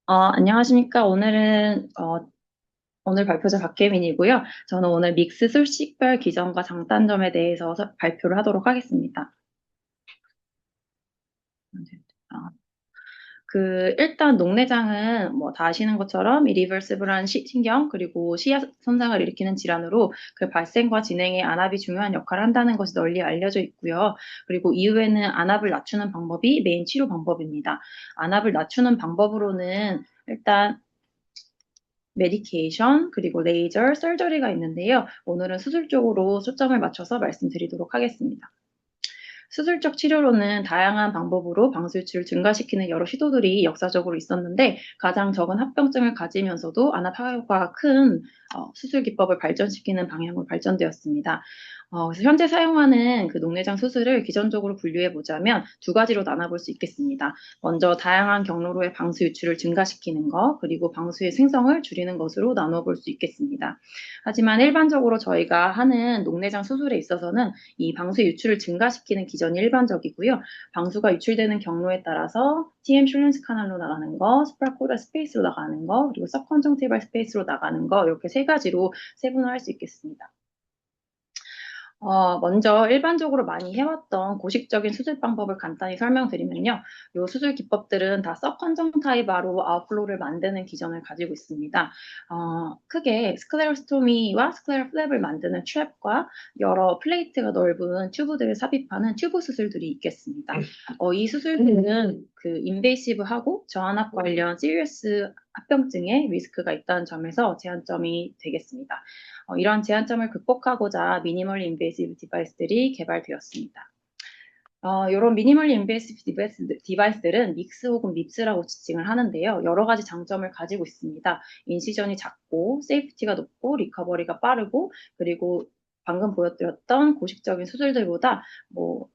안녕하십니까. 오늘 발표자 박계민이고요. 저는 오늘 믹스 술식별 기전과 장단점에 대해서 발표를 하도록 하겠습니다. 어, 일단 녹내장은 뭐 다 아시는 것처럼 이리버시블한 신경, 그리고 시야 손상을 일으키는 질환으로 그 발생과 진행에 안압이 중요한 역할을 한다는 것이 널리 알려져 있고요. 그리고 이후에는 안압을 낮추는 방법이 메인 치료 방법입니다. 안압을 낮추는 방법으로는 일단 메디케이션, 그리고 레이저, 설저리가 있는데요. 오늘은 수술 쪽으로 초점을 맞춰서 말씀드리도록 하겠습니다. 수술적 치료로는 다양한 방법으로 방수율을 증가시키는 여러 시도들이 역사적으로 있었는데 가장 적은 합병증을 가지면서도 안압 효과가 큰 수술 기법을 발전시키는 방향으로 발전되었습니다. 그래서 현재 사용하는 그 녹내장 수술을 기전적으로 분류해 보자면 두 가지로 나눠볼 수 있겠습니다. 먼저 다양한 경로로의 방수 유출을 증가시키는 것, 그리고 방수의 생성을 줄이는 것으로 나눠볼 수 있겠습니다. 하지만 일반적으로 저희가 하는 녹내장 수술에 있어서는 이 방수 유출을 증가시키는 기전이 일반적이고요. 방수가 유출되는 경로에 따라서 TM 슐렌스 카날로 나가는 거, 스프라코다 스페이스로 나가는 거, 그리고 서컨정티발 스페이스로 나가는 거, 이렇게 세 가지로 세분화할 수 있겠습니다. 먼저 일반적으로 많이 해왔던 고식적인 수술 방법을 간단히 설명드리면요. 요 수술 기법들은 다 서컨정타이바로 아웃플로우를 만드는 기전을 가지고 있습니다. 크게 스클레로스토미와 스클레로 플랩을 만드는 트랩과 여러 플레이트가 넓은 튜브들을 삽입하는 튜브 수술들이 있겠습니다. 이 수술들은 그 인베이시브하고 저안압 관련 시리어스 합병증의 리스크가 있다는 점에서 제한점이 되겠습니다. 이런 제한점을 극복하고자 미니멀 인베이시브 디바이스들이 개발되었습니다. 이런 미니멀 인베이시브 디바이스들은 믹스 혹은 밉스라고 지칭을 하는데요. 여러 가지 장점을 가지고 있습니다. 인시전이 작고, 세이프티가 높고, 리커버리가 빠르고, 그리고 방금 보여드렸던 고식적인 수술들보다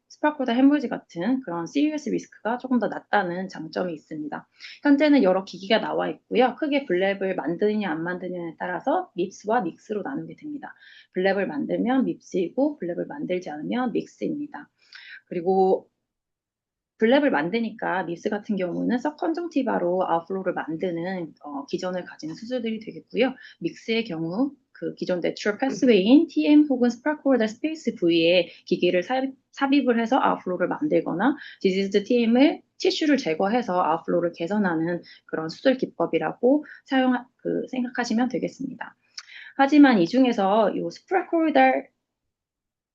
스파코다 햄물지 같은 그런 시리어스 리스크가 조금 더 낮다는 장점이 있습니다. 현재는 여러 기기가 나와 있고요. 크게 블랩을 만드느냐 안 만드느냐에 따라서 밉스와 믹스로 나누게 됩니다. 블랩을 만들면 밉스이고 블랩을 만들지 않으면 믹스입니다. 그리고 블랩을 만드니까 밉스 같은 경우는 서컨정티바로 아웃플로우를 만드는 기전을 가진 수술들이 되겠고요. 믹스의 경우 그 기존 내추럴 패스웨이인 TM 혹은 스파크홀더 스페이스 부위에 기기를 삽입을 해서 아웃플로우를 만들거나 디지즈 TM을 티슈를 제거해서 아웃플로우를 개선하는 그런 수술 기법이라고 생각하시면 되겠습니다. 하지만 이 중에서 이 스프라코이달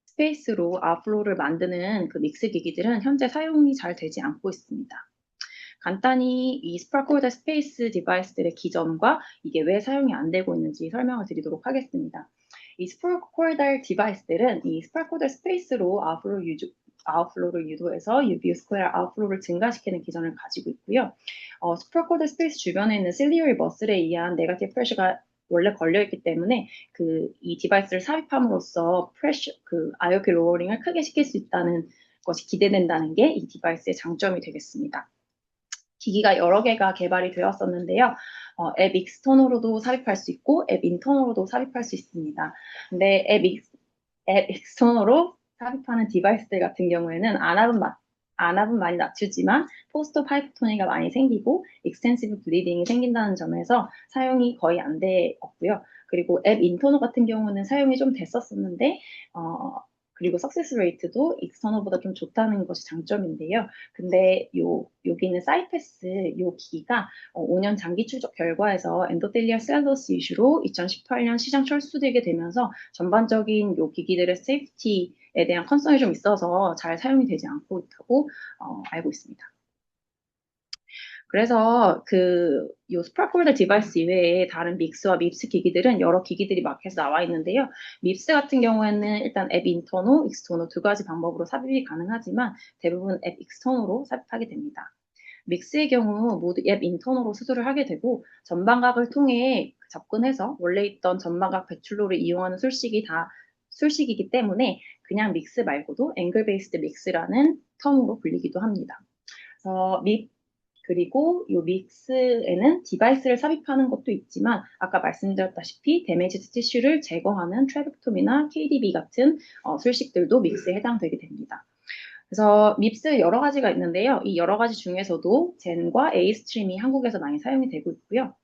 스페이스로 아웃플로우를 만드는 그 믹스 기기들은 현재 사용이 잘 되지 않고 있습니다. 간단히 이 스파크홀더 스페이스 디바이스들의 기전과 이게 왜 사용이 안 되고 있는지 설명을 드리도록 하겠습니다. 이 스파크홀더 디바이스들은 이 스파크홀더 스페이스로 아웃플로우를 유도해서 UV 스퀘어 아웃플로우를 증가시키는 기전을 가지고 있고요. 스파크홀더 스페이스 주변에 있는 실리어리 머슬에 의한 네거티브 프레셔가 원래 걸려있기 때문에 이 디바이스를 삽입함으로써 아이오피 로어링을 크게 시킬 수 있다는 것이 기대된다는 게 이 디바이스의 장점이 되겠습니다. 기기가 여러 개가 개발이 되었었는데요. 앱 익스터널로도 삽입할 수 있고 앱 인터널로도 삽입할 수 있습니다. 근데 앱 익스터널로 삽입하는 디바이스들 같은 경우에는 안압은 많이 낮추지만 포스트 하이퍼토니가 많이 생기고 익스텐시브 블리딩이 생긴다는 점에서 사용이 거의 안 되었고요. 그리고 앱 인터널 같은 경우는 사용이 좀 됐었었는데 그리고 석세스 레이트도 익스터널보다 좀 좋다는 것이 장점인데요. 근데 여기는 사이패스 요 기기가 5년 장기 추적 결과에서 엔도텔리아 셀러스 이슈로 2018년 시장 철수되게 되면서 전반적인 요 기기들의 세이프티에 대한 컨설이 좀 있어서 잘 사용이 되지 않고 있다고 알고 있습니다. 그래서 요 스파크홀더 디바이스 이외에 다른 믹스와 밉스 기기들은 여러 기기들이 마켓에 나와 있는데요. 밉스 같은 경우에는 일단 앱 인터노, 익스터노 두 가지 방법으로 삽입이 가능하지만 대부분 앱 익스터노로 삽입하게 됩니다. 믹스의 경우 모두 앱 인터너로 수술을 하게 되고 전방각을 통해 접근해서 원래 있던 전방각 배출로를 이용하는 술식이기 때문에 그냥 믹스 말고도 앵글 베이스드 믹스라는 텀으로 불리기도 합니다. 그래서 그리고 이 믹스에는 디바이스를 삽입하는 것도 있지만 아까 말씀드렸다시피 데미지드 티슈를 제거하는 트래벡톰이나 KDB 같은 술식들도 믹스에 해당되게 됩니다. 그래서 밉스 여러 가지가 있는데요. 이 여러 가지 중에서도 젠과 A 스트림이 한국에서 많이 사용이 되고 있고요.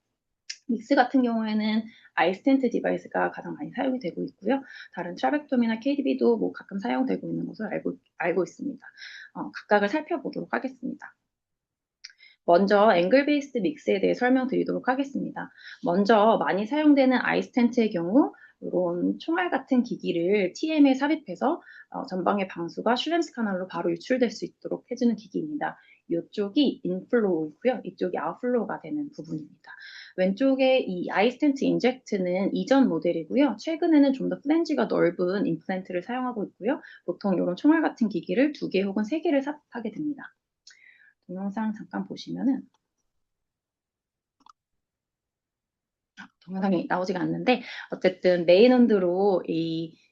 믹스 같은 경우에는 아이스텐트 디바이스가 가장 많이 사용이 되고 있고요. 다른 트라벡톰이나 KDB도 뭐 가끔 사용되고 있는 것을 알고 있습니다. 각각을 살펴보도록 하겠습니다. 먼저 앵글 베이스드 믹스에 대해 설명드리도록 하겠습니다. 먼저 많이 사용되는 아이스텐트의 경우 이런 총알 같은 기기를 TM에 삽입해서 전방의 방수가 슐렘스 카날로 바로 유출될 수 있도록 해주는 기기입니다. 이쪽이 인플로우이고요. 이쪽이 아웃플로우가 되는 부분입니다. 왼쪽에 이 아이스텐트 인젝트는 이전 모델이고요. 최근에는 좀 더 플랜지가 넓은 임플란트를 사용하고 있고요. 보통 이런 총알 같은 기기를 2개 혹은 3개를 삽입하게 됩니다. 동영상 잠깐 보시면은 동영상이 나오지가 않는데 어쨌든 메인 온도로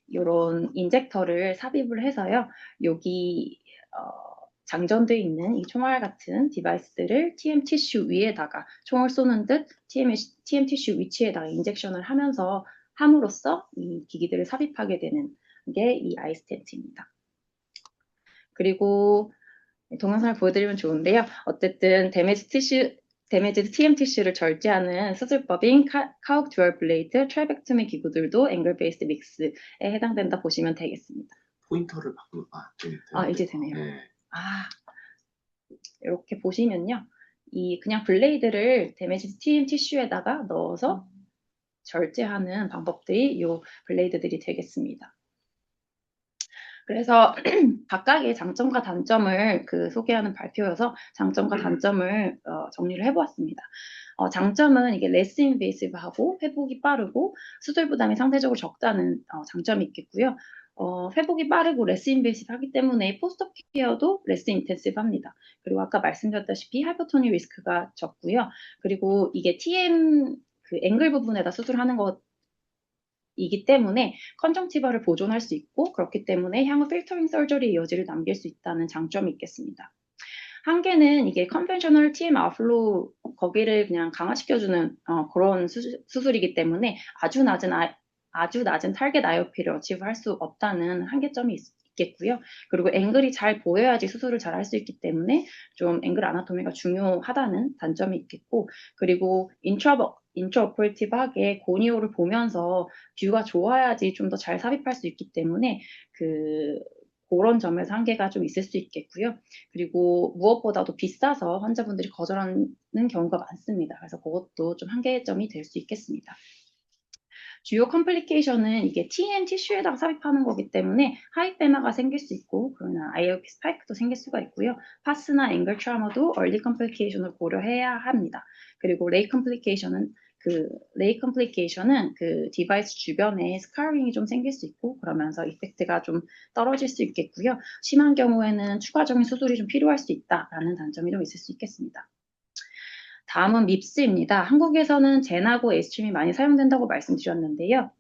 이런 인젝터를 sab입을 해서요. 여기 장전되어 있는 이 총알 같은 디바이스들을 TM 티슈 위에다가 총을 쏘는 듯 TM 티슈 위치에다가 인젝션을 하면서 함으로써 이 기기들을 삽입하게 되는 게 이 아이스텐트입니다. 그리고 동영상을 보여드리면 좋은데요. 어쨌든 데미지드 TM 티슈를 절제하는 수술법인 카욱 듀얼 블레이드 트라이벡토미 기구들도 앵글 베이스드 믹스에 해당된다 보시면 되겠습니다. 포인터를 이제 되네요. 네. 이렇게 보시면요. 그냥 블레이드를 데미지드 TM 티슈에다가 넣어서 절제하는 방법들이 이 블레이드들이 되겠습니다. 그래서 각각의 장점과 단점을 소개하는 발표여서 장점과 단점을 정리를 해보았습니다. 장점은 이게 레스 인베이시브하고 회복이 빠르고 수술 부담이 상대적으로 적다는 장점이 있겠고요. 회복이 빠르고 레스 인베이시브 하기 때문에 포스트업 케어도 레스 인텐시브 합니다. 그리고 아까 말씀드렸다시피 하이퍼토니 리스크가 적고요. 그리고 이게 TM 앵글 부분에다 수술하는 것 이기 때문에 컨정티바를 보존할 수 있고 그렇기 때문에 향후 필터링 설저리의 여지를 남길 수 있다는 장점이 있겠습니다. 한계는 이게 컨벤셔널 TM 아웃플로우 거기를 그냥 강화시켜주는 그런 수술이기 때문에 아주 낮은 타겟 IOP를 어치브할 수 없다는 한계점이 있겠고요. 그리고 앵글이 잘 보여야지 수술을 잘 할 수 있기 때문에 좀 앵글 아나토미가 중요하다는 단점이 있겠고, 그리고 인트라오퍼레이티브하게 고니오를 보면서 뷰가 좋아야지 좀 더 잘 삽입할 수 있기 때문에 그런 점에서 한계가 좀 있을 수 있겠고요. 그리고 무엇보다도 비싸서 환자분들이 거절하는 경우가 많습니다. 그래서 그것도 좀 한계점이 될 수 있겠습니다. 주요 컴플리케이션은 이게 TM 티슈에다가 삽입하는 거기 때문에 하이페마가 생길 수 있고 그러나 IOP 스파이크도 생길 수가 있고요. 파스나 앵글 트라우마도 얼리 컴플리케이션을 고려해야 합니다. 그리고 레이 컴플리케이션은 디바이스 주변에 스카링이 좀 생길 수 있고 그러면서 이펙트가 좀 떨어질 수 있겠고요. 심한 경우에는 추가적인 수술이 좀 필요할 수 있다라는 단점이 좀 있을 수 있겠습니다. 다음은 밉스입니다. 한국에서는 젠하고 에이스트림이 많이 사용된다고 말씀드렸는데요.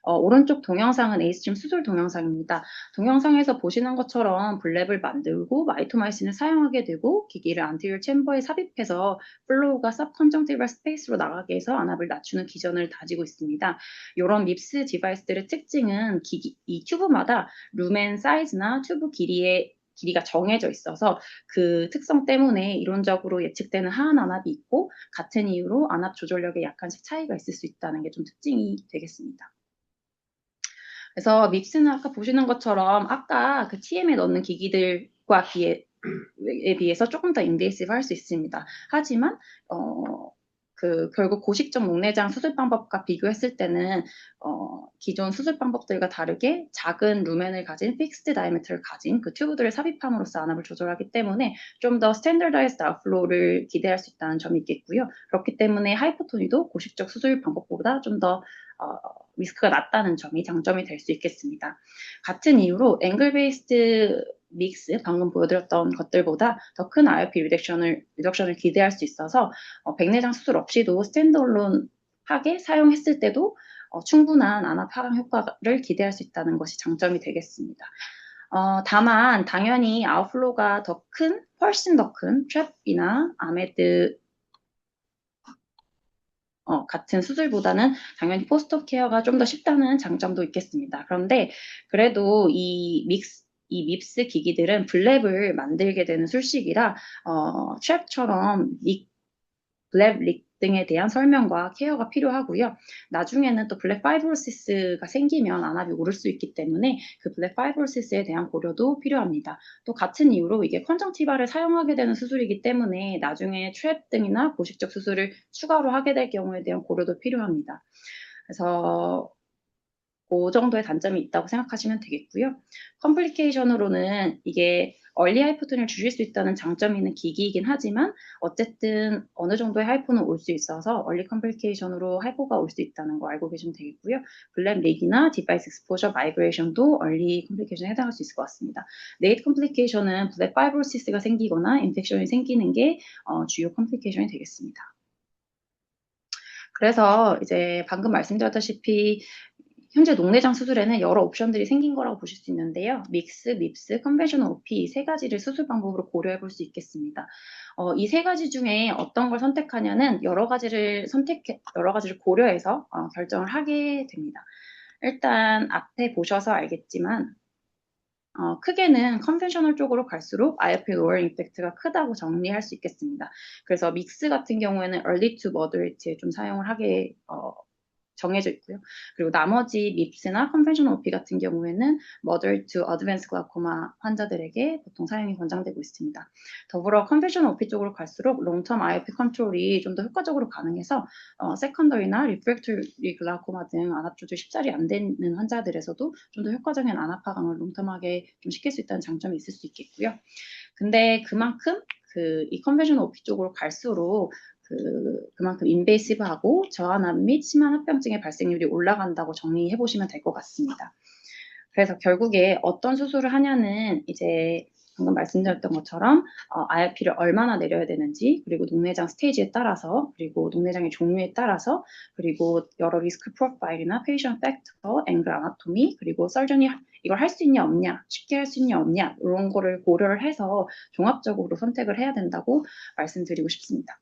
오른쪽 동영상은 에이스트림 수술 동영상입니다. 동영상에서 보시는 것처럼 블랩을 만들고 마이토마이신을 사용하게 되고 기기를 안티리어 챔버에 삽입해서 플로우가 서브컨정티벌 스페이스로 나가게 해서 안압을 낮추는 기전을 다지고 있습니다. 이런 밉스 디바이스들의 특징은 이 튜브마다 루멘 사이즈나 튜브 길이가 정해져 있어서 그 특성 때문에 이론적으로 예측되는 하한 안압이 있고 같은 이유로 안압 조절력에 약간씩 차이가 있을 수 있다는 게 좀 특징이 되겠습니다. 그래서 밉스는 아까 보시는 것처럼 아까 그 TM에 넣는 기기들과 비해서 조금 더 인베이시브 할 수 있습니다. 하지만 결국 고식적 목내장 수술 방법과 비교했을 때는 기존 수술 방법들과 다르게 작은 루멘을 가진 픽스드 다이아미터를 가진 그 튜브들을 삽입함으로써 안압을 조절하기 때문에 좀 더 스탠더다이즈드 아웃플로우를 기대할 수 있다는 점이 있겠고요. 그렇기 때문에 하이퍼토니도 고식적 수술 방법보다 좀 더 리스크가 낮다는 점이 장점이 될 수 있겠습니다. 같은 이유로 앵글 베이스드 믹스 방금 보여드렸던 것들보다 더 큰 IOP 리덕션을 기대할 수 있어서 백내장 수술 없이도 스탠드얼론하게 사용했을 때도 충분한 안압 하강 효과를 기대할 수 있다는 것이 장점이 되겠습니다. 다만 당연히 아웃플로우가 훨씬 더 큰 트랩이나 아메드 같은 수술보다는 당연히 포스트업 케어가 좀 더 쉽다는 장점도 있겠습니다. 그런데 그래도 이 이 밉스 기기들은 블랩을 만들게 되는 술식이라 트랩처럼 블랩 릭 등에 대한 설명과 케어가 필요하고요. 나중에는 또 블랙 파이브로시스가 생기면 안압이 오를 수 있기 때문에 그 블랙 파이브로시스에 대한 고려도 필요합니다. 또 같은 이유로 이게 컨정티바를 사용하게 되는 수술이기 때문에 나중에 트랩 등이나 보식적 수술을 추가로 하게 될 경우에 대한 고려도 필요합니다. 그래서 그 정도의 단점이 있다고 생각하시면 되겠고요. 컴플리케이션으로는 이게 얼리 하이포톤을 줄일 수 있다는 장점이 있는 기기이긴 하지만 어쨌든 어느 정도의 하이포는 올 수 있어서 얼리 컴플리케이션으로 하이포가 올 수 있다는 거 알고 계시면 되겠고요. 블랙 릭이나 디바이스 익스포저 마이그레이션도 얼리 컴플리케이션에 해당할 수 있을 것 같습니다. 레이트 컴플리케이션은 블랙 파이브로시스가 생기거나 인펙션이 생기는 게 주요 컴플리케이션이 되겠습니다. 그래서 이제 방금 말씀드렸다시피 현재 녹내장 수술에는 여러 옵션들이 생긴 거라고 보실 수 있는데요. 믹스, 밉스, 컨벤셔널 OP 세 가지를 수술 방법으로 고려해 볼 수 있겠습니다. 이 세 가지 중에 어떤 걸 선택하냐는 여러 가지를 고려해서 결정을 하게 됩니다. 일단 앞에 보셔서 알겠지만 크게는 컨벤셔널 쪽으로 갈수록 IOP lowering 이펙트가 크다고 정리할 수 있겠습니다. 그래서 믹스 같은 경우에는 early to moderate에 좀 사용을 하게 정해져 있고요. 그리고 나머지 밉스나 컨벤셔널 OP 같은 경우에는 moderate to advanced glaucoma 환자들에게 보통 사용이 권장되고 있습니다. 더불어 컨벤셔널 OP 쪽으로 갈수록 long-term IOP 컨트롤이 좀 더 효과적으로 가능해서 세컨더리나 리프랙터리 글라코마 등 안압 조절 쉽사리 안 되는 환자들에서도 좀 더 효과적인 안압 하강을 롱텀하게 좀 시킬 수 있다는 장점이 있을 수 있겠고요. 근데 그만큼 이 컨벤셔널 OP 쪽으로 갈수록 그만큼 인베이시브하고 저안압 및 심한 합병증의 발생률이 올라간다고 정리해 보시면 될 것 같습니다. 그래서 결국에 어떤 수술을 하냐는 이제 방금 말씀드렸던 것처럼 IRP를 얼마나 내려야 되는지, 그리고 녹내장 스테이지에 따라서, 그리고 녹내장의 종류에 따라서, 그리고 여러 리스크 프로파일이나 페이션 팩터, 앵글 아나토미, 그리고 설전이 이걸 할 수 있냐 없냐, 쉽게 할 수 있냐 없냐 이런 거를 고려를 해서 종합적으로 선택을 해야 된다고 말씀드리고 싶습니다.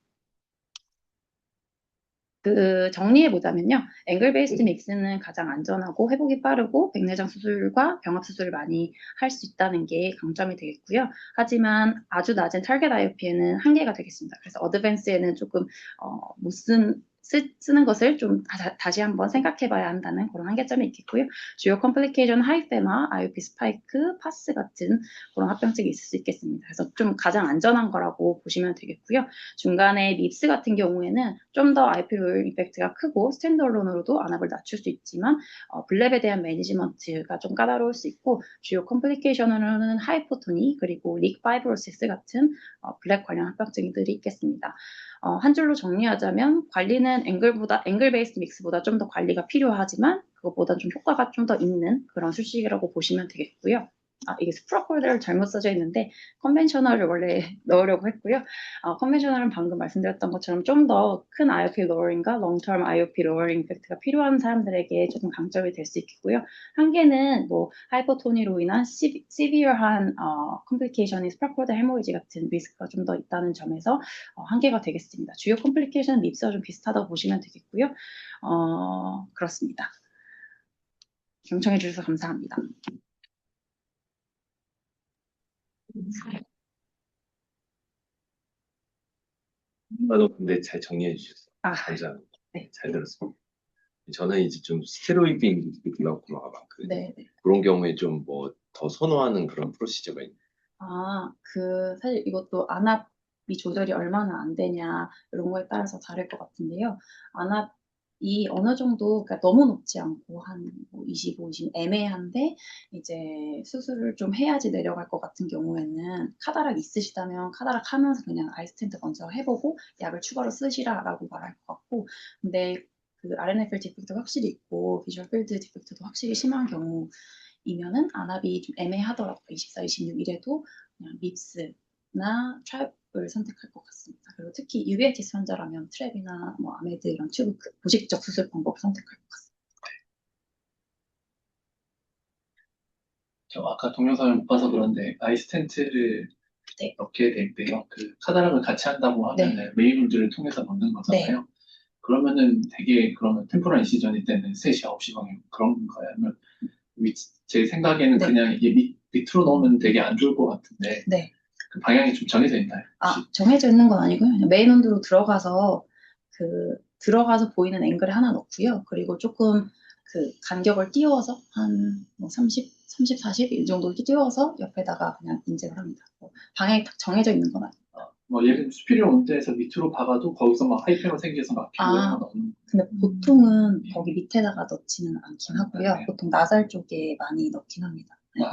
정리해 보자면요. 앵글 베이스드 믹스는 가장 안전하고 회복이 빠르고 백내장 수술과 병합 수술을 많이 할 수 있다는 게 강점이 되겠고요. 하지만 아주 낮은 타겟 IOP에는 한계가 되겠습니다. 그래서 어드밴스에는 조금 쓰는 것을 좀 다시 한번 생각해 봐야 한다는 그런 한계점이 있겠고요. 주요 컴플리케이션 하이페마, IOP 스파이크, 파스 같은 그런 합병증이 있을 수 있겠습니다. 그래서 좀 가장 안전한 거라고 보시면 되겠고요. 중간에 밉스 같은 경우에는 좀 더 IOP 롤 이펙트가 크고 스탠드얼론으로도 안압을 낮출 수 있지만 블랩에 대한 매니지먼트가 좀 까다로울 수 있고 주요 컴플리케이션으로는 하이포토니 그리고 릭 파이브로시스 같은 블랩 관련 합병증들이 있겠습니다. 한 줄로 정리하자면 관리는 앵글 베이스드 믹스보다 좀 더 관리가 필요하지만 그것보다 좀 효과가 좀 더 있는 그런 술식이라고 보시면 되겠고요. 이게 스프라폴더를 잘못 써져 있는데 컨벤셔널을 원래 넣으려고 했고요. 컨벤셔널은 방금 말씀드렸던 것처럼 좀 더 큰 IOP 로어링과 롱텀 IOP 로어링 이펙트가 필요한 사람들에게 조금 강점이 될 수 있겠고요. 한계는 뭐 하이퍼토니로 인한 시비어한 컴플리케이션인 스프라폴더 헤모이지 같은 리스크가 좀 더 있다는 점에서 한계가 되겠습니다. 주요 컴플리케이션은 밉스와 좀 비슷하다고 보시면 되겠고요. 그렇습니다. 경청해 주셔서 감사합니다. 근데 잘 정리해 주셨어요. 감사합니다. 네. 잘 들었습니다. 저는 이제 좀 스테로이드 인듀스드 글라코마가 많거든요. 네. 그런 경우에 좀 뭐 더 선호하는 그런 프로시저가 있나요? 사실 이것도 안압이 조절이 얼마나 안 되냐 이런 거에 따라서 다를 것 같은데요. 안압이 어느 정도 그러니까 너무 높지 않고 한 25, 20 애매한데 이제 수술을 좀 해야지 내려갈 것 같은 경우에는 카다락 있으시다면 카다락 하면서 그냥 아이스텐트 먼저 해보고 약을 추가로 쓰시라라고 말할 것 같고 근데 RNFL 디펙트가 확실히 있고 비주얼 필드 디펙트도 확실히 심한 경우이면은 안압이 좀 애매하더라고요. 24, 26 이래도 그냥 밉스나 트랩을 선택할 것 같습니다. 그리고 특히 유비에티스 환자라면 트랩이나 뭐 아메드 이런 튜브 보식적 수술 방법을 선택할 것 같습니다. 저 아까 동영상을 못 봐서 그런데 아이스텐트를 넣게 될 때요. 카다락을 같이 한다고 하면은 메이블들을 통해서 넣는 거잖아요. 그러면은 되게 그러면 템포럴 인시전일 때는 3시, 9시 방향 그런 거예요. 제 생각에는 그냥 이게 밑으로 넣으면 되게 안 좋을 것 같은데 네. 그 방향이 좀 정해져 있나요? 혹시? 정해져 있는 건 아니고요. 그냥 메인 온도로 들어가서 보이는 앵글에 하나 넣고요. 그리고 조금 그 간격을 띄워서 한 뭐 40 이 정도 띄워서 옆에다가 그냥 인젝을 합니다. 방향이 딱 정해져 있는 건 아니에요. 뭐 예를 들면 수피리어 온도에서 밑으로 박아도 거기서 막 하이페만 생겨서 막히고 이런 건 없는. 근데 보통은 거기 밑에다가 넣지는 않긴 하고요. 네. 보통 나살 쪽에 많이 넣긴 합니다. 네. 네.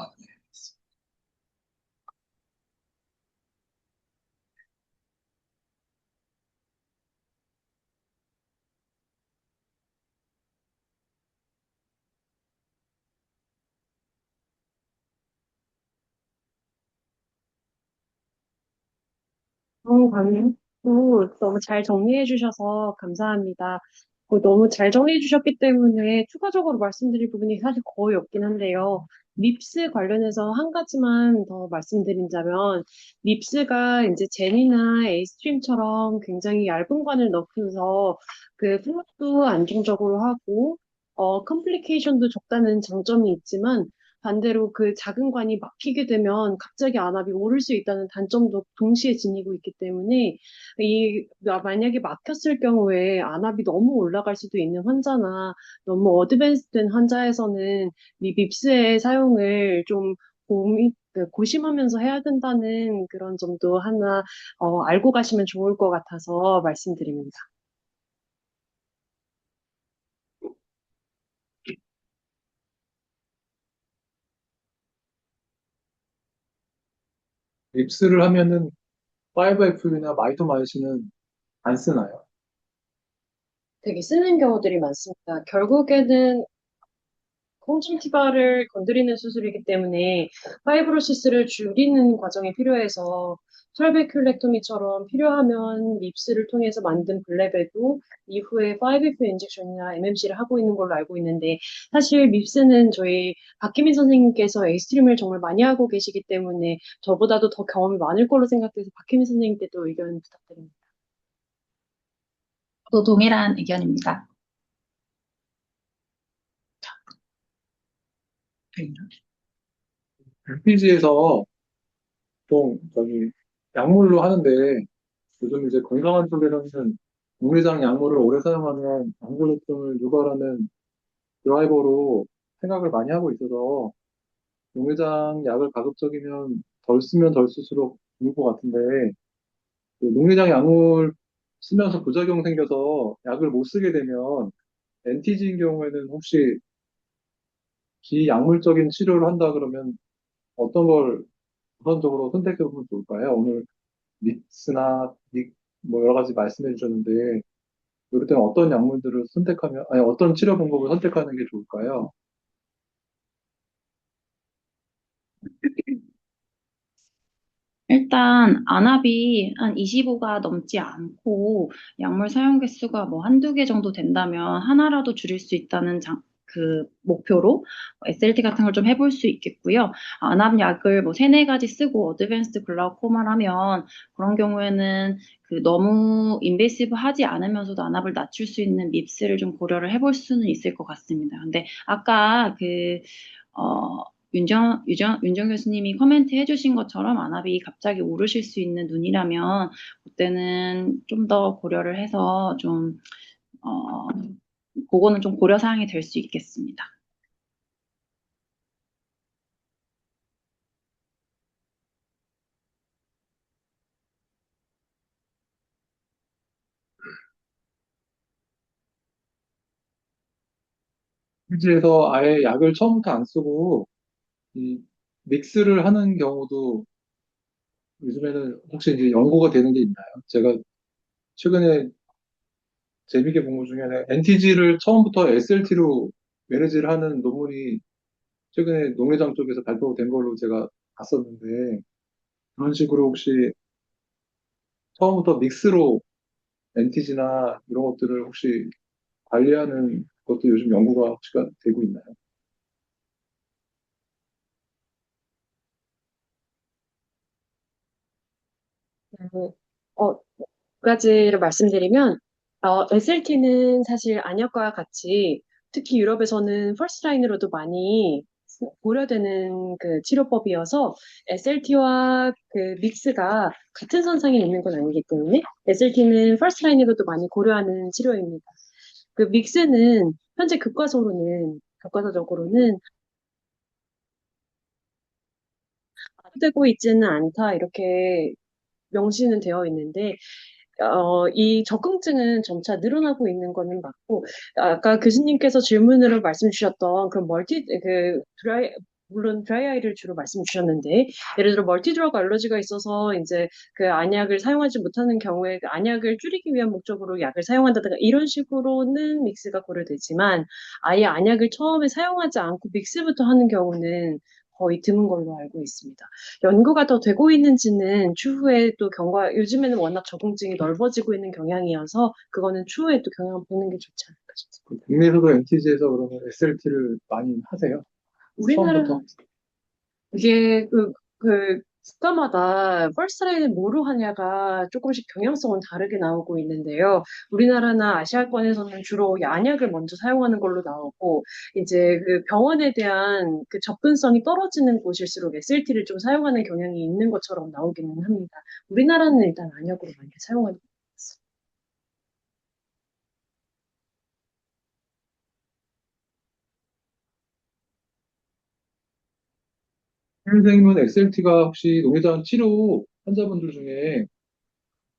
강의도 너무 잘 정리해 주셔서 감사합니다. 너무 잘 정리해 주셨기 때문에 추가적으로 말씀드릴 부분이 사실 거의 없긴 한데요. 립스 관련해서 한 가지만 더 말씀드린다면, 립스가 이제 젤이나 에이스트림처럼 굉장히 얇은 관을 넣고서 그 플러도 안정적으로 하고, 컴플리케이션도 적다는 장점이 있지만, 반대로 그 작은 관이 막히게 되면 갑자기 안압이 오를 수 있다는 단점도 동시에 지니고 있기 때문에 만약에 막혔을 경우에 안압이 너무 올라갈 수도 있는 환자나 너무 어드밴스된 환자에서는 이 밉스의 사용을 좀 고심하면서 해야 된다는 그런 점도 하나 알고 가시면 좋을 것 같아서 말씀드립니다. 립스를 하면은 5FU나 마이토마이신은 안 쓰나요? 되게 쓰는 경우들이 많습니다. 결국에는 콩중티바를 건드리는 수술이기 때문에 파이브로시스를 줄이는 과정이 필요해서 철배큘렉토미처럼 필요하면 립스를 통해서 만든 블레베도 이후에 5F 인젝션이나 MMC를 하고 있는 걸로 알고 있는데 사실 립스는 저희 박기민 선생님께서 에이스트림을 정말 많이 하고 계시기 때문에 저보다도 더 경험이 많을 걸로 생각돼서 박기민 선생님께도 의견 부탁드립니다. 또 동일한 의견입니다. LPG에서 보통 저기 약물로 하는데 요즘 이제 건강한 쪽에서는 용리장 약물을 오래 사용하면 양골루증을 유발하는 드라이버로 생각을 많이 하고 있어서 용리장 약을 가급적이면 덜 쓰면 덜 쓸수록 좋을 것 같은데 그 용리장 약물 쓰면서 부작용 생겨서 약을 못 쓰게 되면 NTG인 경우에는 혹시 비약물적인 치료를 한다 그러면 어떤 걸 우선적으로 선택해 보면 좋을까요? 오늘 믹스나 뭐 여러 가지 말씀해 주셨는데 이럴 때는 어떤 약물들을 선택하면 아니 어떤 치료 방법을 선택하는 게 좋을까요? 일단 안압이 한 25가 넘지 않고 약물 사용 개수가 뭐 한두 개 정도 된다면 하나라도 줄일 수 있다는 그 목표로 SLT 같은 걸 좀 해볼 수 있겠고요. 안압 약을 뭐 세네 가지 쓰고 어드밴스드 글라우코마를 하면 그런 경우에는 그 너무 인베이시브 하지 않으면서도 안압을 낮출 수 있는 밉스를 좀 고려를 해볼 수는 있을 것 같습니다. 근데 아까 어, 윤정 교수님이 코멘트 해주신 것처럼 안압이 갑자기 오르실 수 있는 눈이라면 그때는 좀 더 고려를 해서 그거는 좀 고려 사항이 될 수 있겠습니다. 휴지에서 아예 약을 처음부터 안 쓰고 이 믹스를 하는 경우도 요즘에는 혹시 이제 연구가 되는 게 있나요? 제가 최근에 재미있게 본 것 중에 NTG를 처음부터 SLT로 매니지를 하는 논문이 최근에 농회장 쪽에서 발표된 걸로 제가 봤었는데 그런 식으로 혹시 처음부터 믹스로 NTG나 이런 것들을 혹시 관리하는 것도 요즘 연구가 혹시 되고 있나요? 네. 두 가지를 말씀드리면, SLT는 사실 안약과 같이 특히 유럽에서는 퍼스트 라인으로도 많이 고려되는 그 치료법이어서 SLT와 그 믹스가 같은 선상에 있는 건 아니기 때문에 SLT는 퍼스트 라인으로도 많이 고려하는 치료입니다. 그 믹스는 현재 교과서적으로는 되고 있지는 않다 이렇게 명시는 되어 있는데 이 적응증은 점차 늘어나고 있는 거는 맞고, 아까 교수님께서 질문으로 말씀 주셨던 물론 드라이 아이를 주로 말씀 주셨는데, 예를 들어 멀티 드러그 알러지가 있어서 이제 그 안약을 사용하지 못하는 경우에 그 안약을 줄이기 위한 목적으로 약을 사용한다든가 이런 식으로는 믹스가 고려되지만, 아예 안약을 처음에 사용하지 않고 믹스부터 하는 경우는 거의 드문 걸로 알고 있습니다. 연구가 더 되고 있는지는 추후에 또 요즘에는 워낙 적응증이 넓어지고 있는 경향이어서 그거는 추후에 또 경향을 보는 게 좋지 않을까 싶습니다. 국내에서도 NTG에서 그러면 SLT를 많이 하세요? 우리나라 처음부터? 이게 국가마다 퍼스트라인을 뭐로 하냐가 조금씩 경향성은 다르게 나오고 있는데요. 우리나라나 아시아권에서는 주로 안약을 먼저 사용하는 걸로 나오고, 이제 그 병원에 대한 그 접근성이 떨어지는 곳일수록 SLT를 좀 사용하는 경향이 있는 것처럼 나오기는 합니다. 우리나라는 일단 안약으로 많이 사용하는 것 같습니다. 선생님은 SLT가 혹시 농회장 치료 환자분들 중에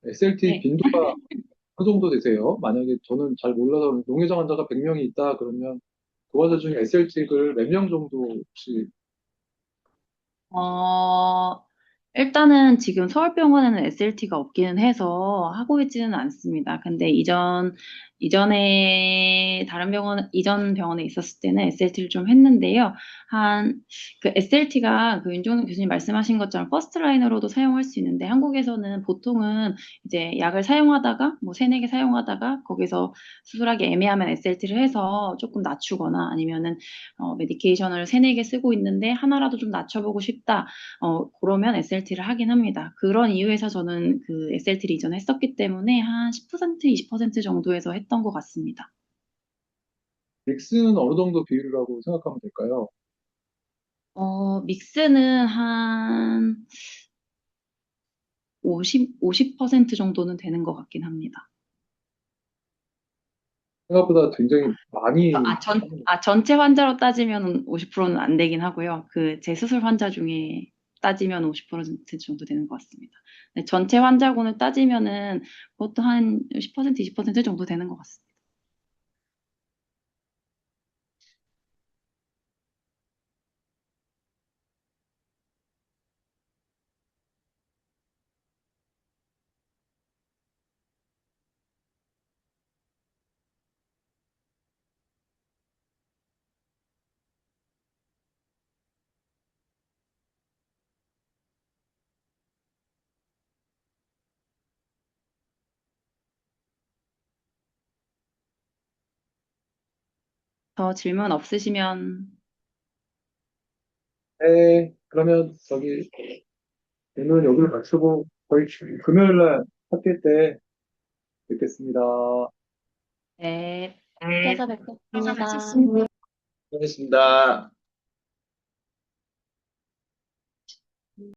SLT 네. 빈도가 어느 정도 되세요? 만약에 저는 잘 몰라서 농회장 환자가 100명이 있다 그러면 그 환자 중에 SLT를 몇 명 정도 혹시 어, 일단은 지금 서울병원에는 SLT가 없기는 해서 하고 있지는 않습니다. 근데 이전에 이전 병원에 있었을 때는 SLT를 좀 했는데요. 그 SLT가 그 윤종근 교수님 말씀하신 것처럼 퍼스트 라인으로도 사용할 수 있는데 한국에서는 보통은 이제 약을 사용하다가 뭐 세네 개 사용하다가 거기서 수술하기 애매하면 SLT를 해서 조금 낮추거나 아니면은 메디케이션을 세네 개 쓰고 있는데 하나라도 좀 낮춰보고 싶다. 그러면 SLT를 하긴 합니다. 그런 이유에서 저는 그 SLT를 이전에 했었기 때문에 한 10%, 20% 정도에서 했던 것 같습니다. 믹스는 어느 정도 비율이라고 생각하면 될까요? 믹스는 한 50% 정도는 되는 것 같긴 합니다. 생각보다 굉장히 많이 전체 환자로 따지면 50%는 안 되긴 하고요. 그 재수술 환자 중에 따지면 50% 정도 되는 것 같습니다. 네, 전체 환자군을 따지면은 그것도 한 10%, 20% 정도 되는 것 같습니다. 더 질문 없으시면 네, 그러면 오늘 여기를 마치고 거의 금요일 날 학회 때 뵙겠습니다. 네, 찾아뵙겠습니다. 수고하셨습니다.